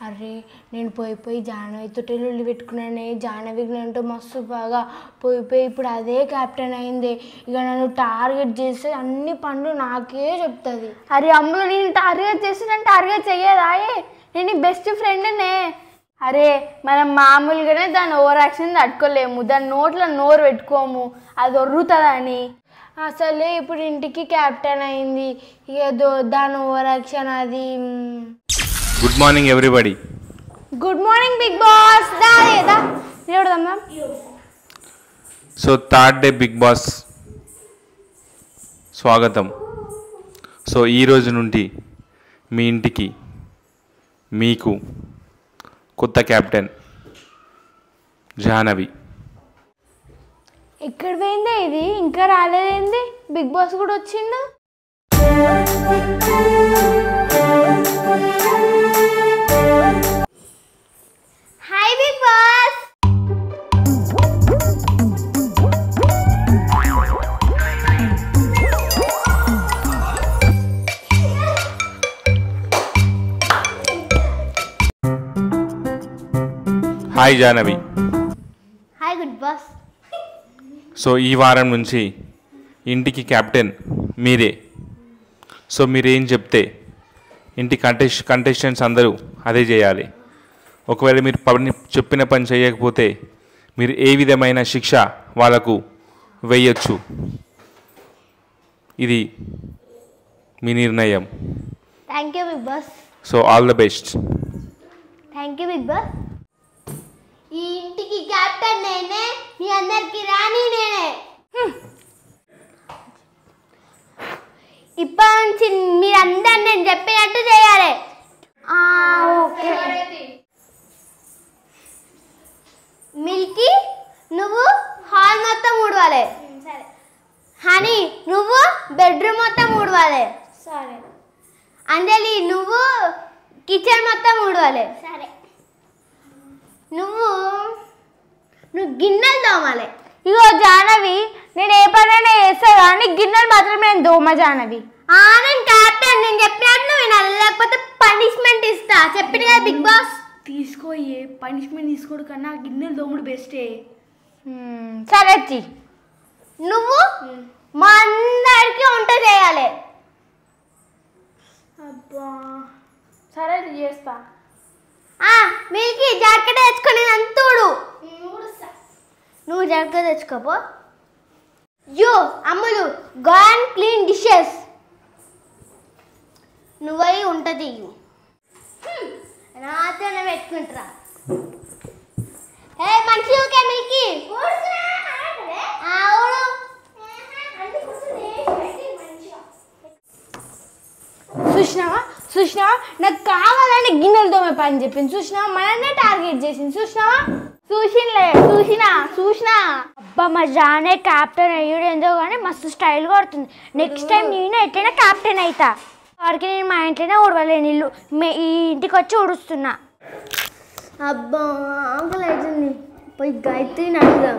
అరే నేను పోయి జాహ్నవితో లొల్లి పెట్టుకున్నానే. జాహ్నవి అంటే మస్తు బాగా పోయి ఇప్పుడు అదే క్యాప్టెన్ అయింది. ఇక నన్ను టార్గెట్ చేస్తే అన్ని పనులు నాకే చెప్తుంది. అరే అమ్ములు నేను టార్గెట్ చేసి నన్ను టార్గెట్ చెయ్యదా? నేను బెస్ట్ ఫ్రెండ్నే. అరే మనం మామూలుగానే దాని ఓవర్ యాక్షన్ తట్టుకోలేము, దాని నోట్లో నోరు పెట్టుకోము, అది ఒర్రుతుందని. అసలే ఇప్పుడు ఇంటికి క్యాప్టెన్ అయింది, ఏదో దాని ఓవర్ యాక్షన్ అది. Good morning everybody. Good morning Big Boss. Dada నిలబడదాం. So third day Big Boss స్వాగతం. సో ఈరోజు నుండి మీ ఇంటికి మీకు కొత్త క్యాప్టెన్ జాహ్నవి. ఎక్కడ పోయిందే ఇది? ఇంకా రాలేదేంది? బిగ్ బాస్ కూడా వచ్చిండు. Hi big boss. Hi Jahnavi. Hi good boss. So ఈ వారం నుంచి ఇంటికి క్యాప్టెన్ మీరే. సో మీరేం చెప్తే ఇంటి కంటెస్టెంట్స్ అందరూ అదే చేయాలి. ఒకవేళ మీరు చెప్పిన పని చేయకపోతే మీరు ఏ విధమైన శిక్ష వాళ్ళకు వేయచ్చు. ఇది మీ నిర్ణయం. Thank you big boss. So all the best. Thank you big boss. ఈ ఇంటికి క్యాప్టెన్ నేనే, మీ అందరికి రాణి నేనే. ఇప్పటి నుంచి మీరందరు నేను చెప్పినట్టు చేయాలి. ఓకే. మిల్కీ నువ్వు హాల్ మొత్తం ఊడవాలి. హనీ నువ్వు బెడ్రూమ్ మొత్తం ఊడవాలి. సరే. అంజలి నువ్వు కిచెన్ మొత్తం ఊడవాలి. సరే. నువ్వు గిన్నెలు దోమాలి. ఇగో జాహ్నవి, నేను ఏ పనైనా చేస్తా కానీ గిన్నెలు మాత్రమే నేను దోమ. జాహ్నవి నేను క్యాప్టెన్, నేను చెప్పినట్టు వినాలి, లేకపోతే పనిష్మెంట్ ఇస్తా. చెప్పిన కదా బిగ్ బాస్. తీసుకోయే, పనిష్మెంట్ తీసుకోడు కన్నా గిన్నెలు దోముడు బెస్టే. సరే వచ్చి నువ్వు మా అందరికి వంట చేయాలి. అబ్బా సరే చేస్తా. మిల్కీ జాకెట్ తెచ్చుకొని అంతూడు. నువ్వు జాకెట్ తెచ్చుకోపో. యో అమ్ములు గాన్ క్లీన్ డిషెస్. నువ్వై ఉంటుంది నాతోనే పెట్టుకుంటారా. ఏ మనిషి ఓకే మిల్కీ చూసినావా నాకు కావాలని గిన్నెలు దోమే పని చెప్పింది. చూసినావా మననే టార్గెట్ చేసింది. చూసినా అబ్బా మా జానే క్యాప్టెన్ అయ్యుడు ఏందో కానీ మస్తు స్టైల్ కొడుతుంది. నెక్స్ట్ టైం నేను ఎట్లయినా క్యాప్టెన్ అవుతా. వారికి నేను మా ఇంట్లోనే ఊడవలేను, ఇల్లు ఈ ఇంటికి వచ్చి ఊడుస్తున్నా. అబ్బా ఆకలి అవుతుంది, పోయి గాయత్రిని అడుగుదాం.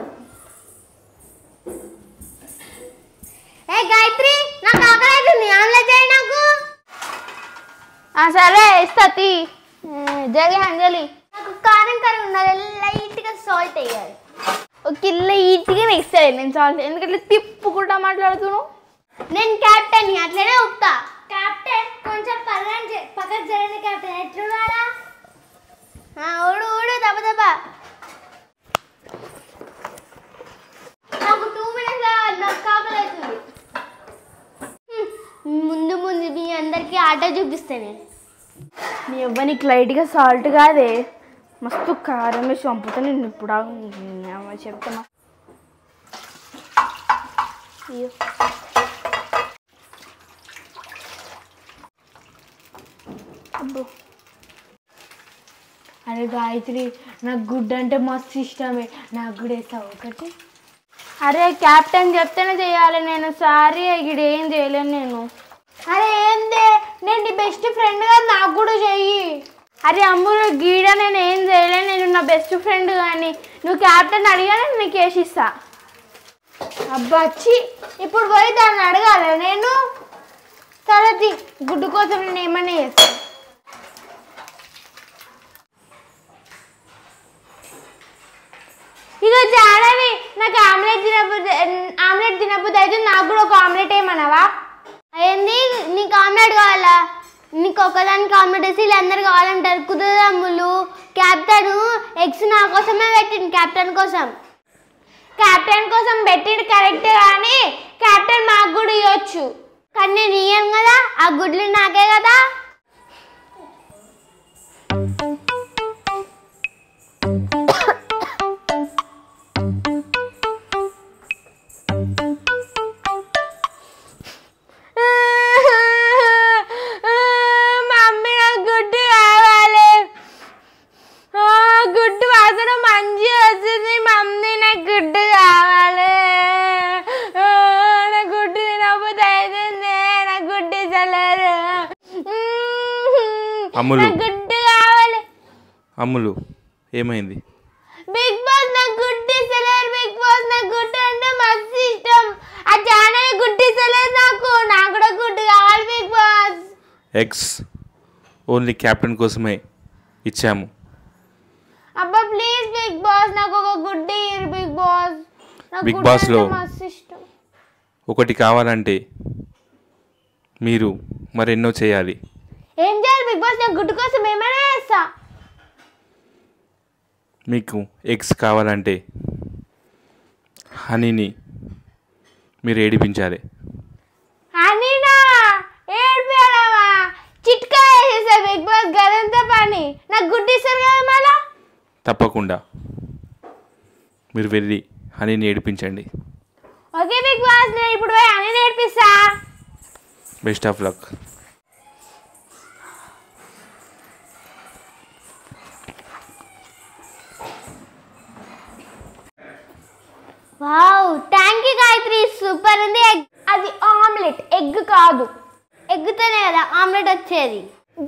ఏ గాయత్రి నాకు ఆకలి అవుతుంది, ఆమ్లెట్ చేయి నాకు. సరే ఇస్తా తీ. జల్లి అంజలి నాకు కారం కర్రీ ఉన్నది, లైట్గా సాల్ట్ వేయాలి. ఒక లైట్గా ఇస్తాను నేను సాల్ట్, ఎందుకంటే తిప్పుకుంటా మాట్లాడుతున్నాను. నేను క్యాప్టెన్ అట్లనే ఉప్తా. క్యాప్టెన్ కొంచెం పక్కకు జరిగిన క్యాప్టెన్ ఎట్లున్నాడా? ఊడు దెబ్బ నాకు 2 minutes నాకు కాకలి అవుతుంది. ముందు మీ అందరికీ ఆట చూపిస్తాను. నీ ఇవ్వనికి లైట్గా సాల్ట్ కాదే, మస్తు కారం వేసి పంపుతా నేను. ఇప్పుడు చెప్తున్నా. అరే గాయత్రి నాకు గుడ్ అంటే మస్తు ఇష్టమే, నాకు కూడా వేస్తావు ఒకటి. అరే క్యాప్టెన్ చెప్తేనే చేయాలి నేను. సారీ ఇక్కడ ఏం చేయలేను నేను. అరే ఏందే, నేను నీ బెస్ట్ ఫ్రెండ్ కదా, నాకు కూడా చెయ్యి. అరే అమ్ములు గీడ నేను ఏం చేయలేను, నేను నా బెస్ట్ ఫ్రెండ్. కానీ నువ్వు క్యాప్టెన్ అడిగా నేను నీకు వేసిస్తా. అబ్బాచ్చి ఇప్పుడు పోయి దాన్ని అడగాలి నేను. సరే గుడ్డు కోసం నేను ఏమన్నా చేస్తాను. తినబుద్ధి అయితే నాకు కూడా ఒక ఆమ్లెట్ ఏమన్నావా? ఏంది నీకు ఆమ్లెట్ కావాలా? నీకు ఒక్కదానికి ఆమ్లెట్ వేసి వీళ్ళందరూ కావాలంటారు. కుదరదమ్ములు. క్యాప్టెన్ ఎగ్స్ నా కోసమే పెట్టింది. క్యాప్టెన్ కోసం పెట్టిండు కరెక్టే, కానీ క్యాప్టెన్ మాకు కూడా ఇవ్వచ్చు. కానీ నేను ఇయ్యను కదా, ఆ గుడ్లు నాకే కదా. మమ్మీ నాకు గుడ్డు కావాలి. గుడ్డు వాసన మంచిగా వస్తుంది. మమ్మీ నాకు గుడ్డు కావాలి. నా గుడ్డు తినబుద్ధి అవుతుంది. నా గుడ్డు ఇచ్చలేరు. అమ్ములు గుడ్డు కావాలి. అమ్ములు ఏమైంది? బిగ్ బాస్ నాకు గుడ్డు ఇచ్చలేరు. బిగ్ బాస్ నాకు గుడ్డు అంటే మస్తు ఇష్టం. ఆ ఛానల్ గుడ్డు ఇచ్చలేదు నాకు కూడా గుడ్డు కావాలి big boss. Eggs only captain కోసమే ఇచ్చాము. అబ్బా ప్లీజ్ బిగ్ బాస్ నాకు ఒక గుడ్డు ఇయ్యరు బిగ్ బాస్. బిగ్ బాస్లో మస్తు ఇష్టం. ఒకటి కావాలంటే మీరు మరెన్నో చేయాలి. ఏం చేయాలి బిగ్ బాస్? నేను గుడ్డు కోసం ఏమైనా చేస్తా. మీకు ఎగ్స్ కావాలంటే హనీని మీరు ఏడిపించాలి. హనీనా ఏడిపోయావా? చిట్కా వేసేసా బిగ్ బాస్. గదంతా పని. నాకు గుడ్డు ఇస్తారు కదా మళ్ళా. తప్పకుండా మీరు వెళ్ళి హనీని ఏడిపించండి. ఓకే బిగ్ బాస్, నేను ఇప్పుడు పోయి హనీని ఏడిపిస్తా. Best of luck. Wow, thank you Gayatri, super ఉంది. అది ఆమ్లెట్, ఎగ్ కాదు. ఎగ్గుతోనే కదా ఆమ్లెట్ వచ్చేది.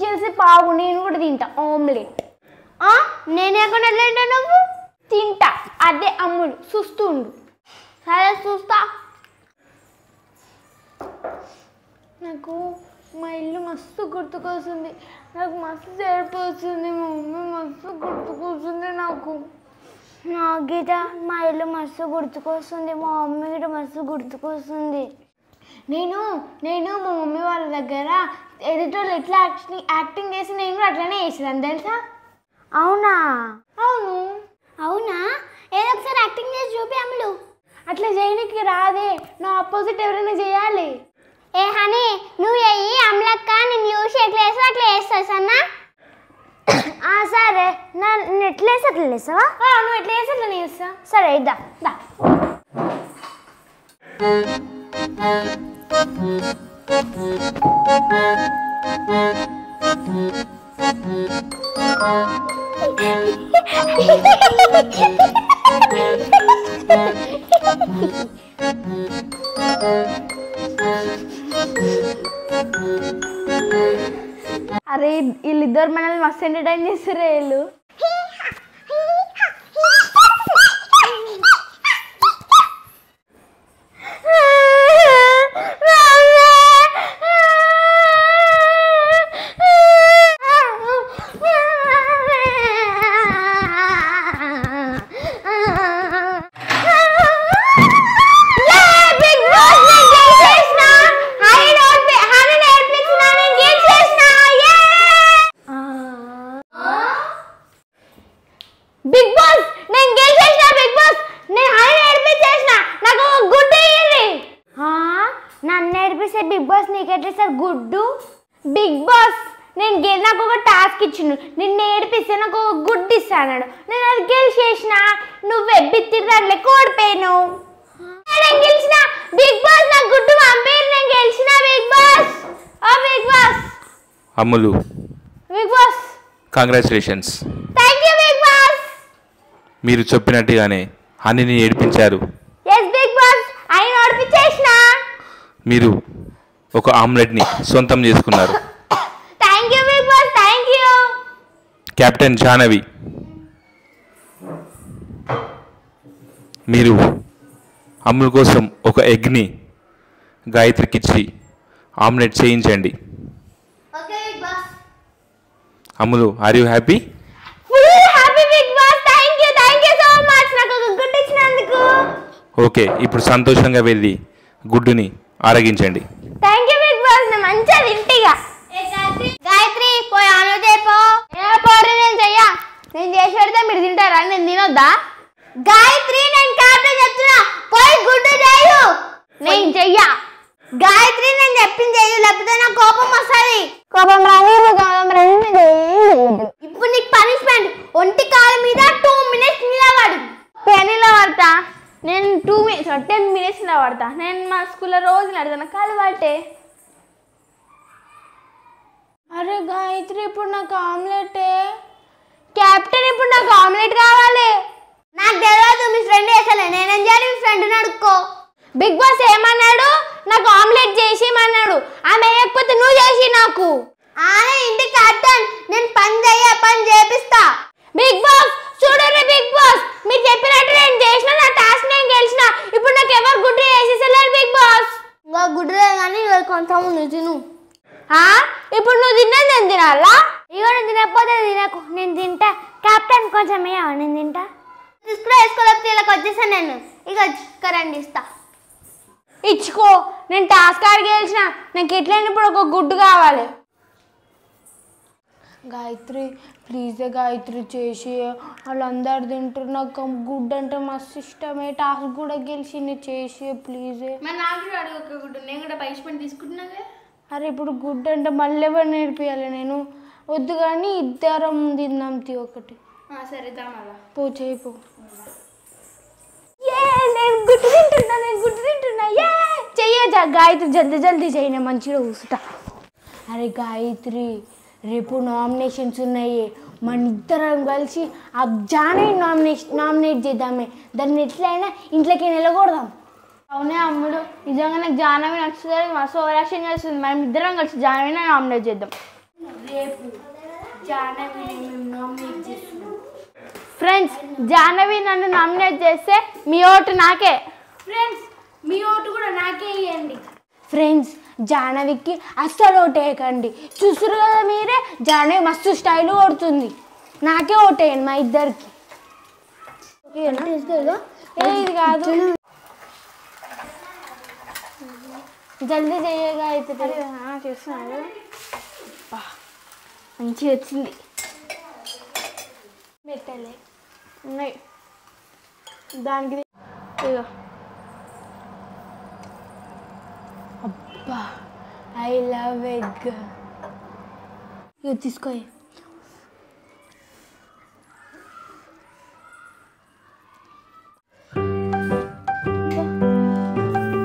చేసి పావు నేను కూడా తింటా ఆమ్లెట్. నేను ఎక్కడ తింటా? నువ్వు తింటా. అదే అమ్ములు చూస్తుండు. సరే చూస్తా. నాకు మా ఇల్లు మస్తు గుర్తుకొస్తుంది. నాకు మస్తు ఏడిపోతుంది. మా మమ్మీ మస్తు గుర్తుకొస్తుంది నాకు. గీత మా ఇల్లు మస్తు గుర్తుకొస్తుంది. మా మమ్మీ కూడా మస్తు గుర్తుకొస్తుంది. నేను మా మమ్మీ వాళ్ళ దగ్గర ఎడిటర్లు ఎట్లా యాక్టింగ్ చేసి నేను కూడా అట్లనే చేసేదాన్ని తెలుసా? అవునా? అవునా? ఏదో ఒకసారి యాక్టింగ్ చేసి చూపి అమ్ములు. అట్లా చేయడానికి రాదే. నా ఆపోజిట్ ఎవరైనా చేయాలి. ఏ హనీ, నువ్వు అయ్యి అమ్లక్క నేను చూసి ఎట్లా వేస్తా అట్లా వేస్తా సన్నా. సరే, నేను ఎట్లా వేస్తా అట్లా వేస్తావా? నువ్వు ఎట్లా వేస్తా అట్లా చేస్తా. సరే ఇద్దా దా. అరే వీళ్ళిద్దరు మనల్ని మస్తు ఎంటర్టైన్ చేస్తారే వీళ్ళు. బిగ్ బాస్ నేను గెలిచేసిన. బిగ్ బాస్ నేను హనీ ఏడిపించేసిన. నాకు ఒక గుడ్డు ఇయ్యండి. నన్ను ఏడిపిస్తే బిగ్ బాస్ నీకెట్లా సార్ గుడ్డు? బిగ్ బాస్ నేను నాకు ఒక టాస్క్ ఇచ్చిండు. నిన్ను ఏడిపిస్తే నాకు ఒక గుడ్డు ఇస్తాడు. నేను అది గెలిచేసిన. నువ్వే బిత్తిరి దాంట్లో ఓడిపోయాను. నేను గెలిచిన. బిగ్ బాస్ నాకు గుడ్డు పంపేరు. నేను గెలిచిన. Big boss big boss. Ammulu big boss congratulations. Thank you big boss. మీరు చెప్పినట్టుగానే హనీని ఏడిపించారు. ఎస్ బిగ్ బాస్, ఆయన ఓడిపించేసిన. మీరు ఒక ఆమ్లెట్ని సొంతం చేసుకున్నారు. Thank you big boss, thank you. Captain Jahnavi, మీరు అమ్ముల కోసం ఒక ఎగ్ని గాయత్రికి ఇచ్చి ఆమ్లెట్ చేయించండి. Okay big boss. Ammulu, are you happy? Full happy big boss. Thank you so much నాకు ఒక గుడ్ ఇచ్చినందుకు. ఓకే, ఇప్పుడు సంతోషంగా వెళ్ళి గుడ్డుని ఆరగించండి. Thank you big boss. నేను మంచిగా తింటిగా. గాయత్రి పోయి ఆలోచే పో. నేను చెయ్యా. నేను చేసి పెడితే మీరు తింటారా? నేను తినొద్దా? గాయత్రి నేను క్యాప్టెన్ చెప్తున్నా, పోయి గుడ్డు చేయు. నేను చెయ్యా. గాయత్రి నేను చెప్పింది చెయ్యు, లేకపోతే నా కోపం వస్తుంది. కోపం రాని ఇప్పుడు నీకు పనిష్మెంట్, ఒంటి కాలు మీద 2 minutes నిలబడు. పెనీలో పడతా. నేను 2 minutes 10 minutes పడతా. నేను మా స్కూల్లో రోజు నడుతాను కాలు పట్టే. అరే గాయత్రి ఇప్పుడు నాకు ఆమ్లెట్. క్యాప్టెన్ ఇప్పుడు నాకు ఆమ్లెట్ కావాలి. నాకు తెలియదు, మీ ఫ్రెండ్ చేసలే. నేనేం చేయాలి? మీ ఫ్రెండ్ అడుక్కో. బిగ్ బాస్ ఏమన్నాడు? నాకు ఆమ్లెట్ చేసేయమన్నాడు. ఆమె వేయకపోతే నువ్వు చేసి నాకు. ఆమె ఇంటి క్యాప్టెన్, నేను పని చేపిస్తా. బిగ్ బాస్ చూడండి, బిగ్ బాస్ మీరు చెప్పినట్టు నేను చేసిన, నా టాస్క్ నేను గెలిచిన. ఇప్పుడు నాకు ఎవరు గుడ్డు వేసేసలేరు బిగ్ బాస్. ఇంకా గుడ్డు కానీ కొంచెం నువ్వు తిను. ఇప్పుడు నువ్వు తిన్నది నేను తినాలా? ఇగో నేను తినకపోతే తినకు, నేను తింటా. క్యాప్టెన్ కొంచెం వేయవా? నేను తింటా. తీసుకురా వేసుకోలేకపోతే ఇలా వచ్చేసాను నేను. ఇక కరెంట్ ఇస్తా. ఇచ్చుకో, నేను టాస్క్ ఆడికి గెలిచిన. నాకు ఎట్లయినా ఇప్పుడు ఒక గుడ్డు కావాలి. గాయత్రి ప్లీజ్ గాయత్రి చేసి, వాళ్ళందరు తింటారు. నాకు గుడ్డు అంటే మస్తు ఇష్టమే. టాస్క్ కూడా గెలిచింది చేసి ప్లీజ్. మరి నాకు కూడా అడుగు ఒక గుడ్డు, నేను కూడా పనిష్మెంట్ తీసుకుంటున్నాగా. అరే ఇప్పుడు గుడ్డు అంటే మళ్ళీ ఎవరు నేర్పియాలి? నేను వద్దు కానీ ఇద్దరం తిందాం ఒకటి. సరే దామలా పో చేయిపో. నేను గుడ్డు తింటున్నా. చెయ్యజా గాయత్రి, జల్దీ జల్దీ చేయనే, మంచిగా కూసుట. అరే గాయత్రి రేపు నామినేషన్స్ ఉన్నాయి. మన ఇద్దరం కలిసి ఆ జానవి నామినేట్ చేద్దామే. దాన్ని ఎట్లయినా ఇంట్లోకి నిలకూడదాం. అవునే అమ్ముడు, నిజంగా నాకు జానవి నచ్చుతుంది. మస్తు ఓవరాక్షన్ చేస్తుంది. మనం ఇద్దరం కలిసి జానవిని నామినేట్ చేద్దాం. రేపు జానవిని మేము నామినేట్ చేస్తున్నాం. ఫ్రెండ్స్, జానవి నన్ను నామినేట్ చేస్తే మీ ఓటు నాకే. ఫ్రెండ్స్, మీ ఓటు కూడా నాకే ఇవ్వండి. ఫ్రెండ్స్, జానవికి అస్సలు ఓటేయకండి. చూస్తురు కదా మీరే, జానవి మస్తు స్టైల్ కొడుతుంది. నాకే ఓటేయండి మా ఇద్దరికి. ఇది కాదు, జల్దీ చేయగా అయితే చేస్తున్నాడు. మంచిగా వచ్చింది. పెట్టలే ఉన్నాయి దానికి. ఇగో అబ్బా, ఐ లవ్ ఎగ్. ఇగో తీసుకో.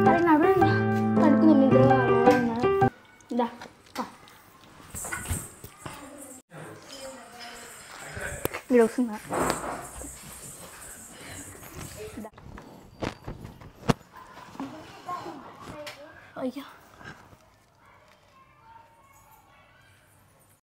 అరే నడవండి, పడుకుందాం నిద్ర. దా మీరు వస్తుందా? అయ్యా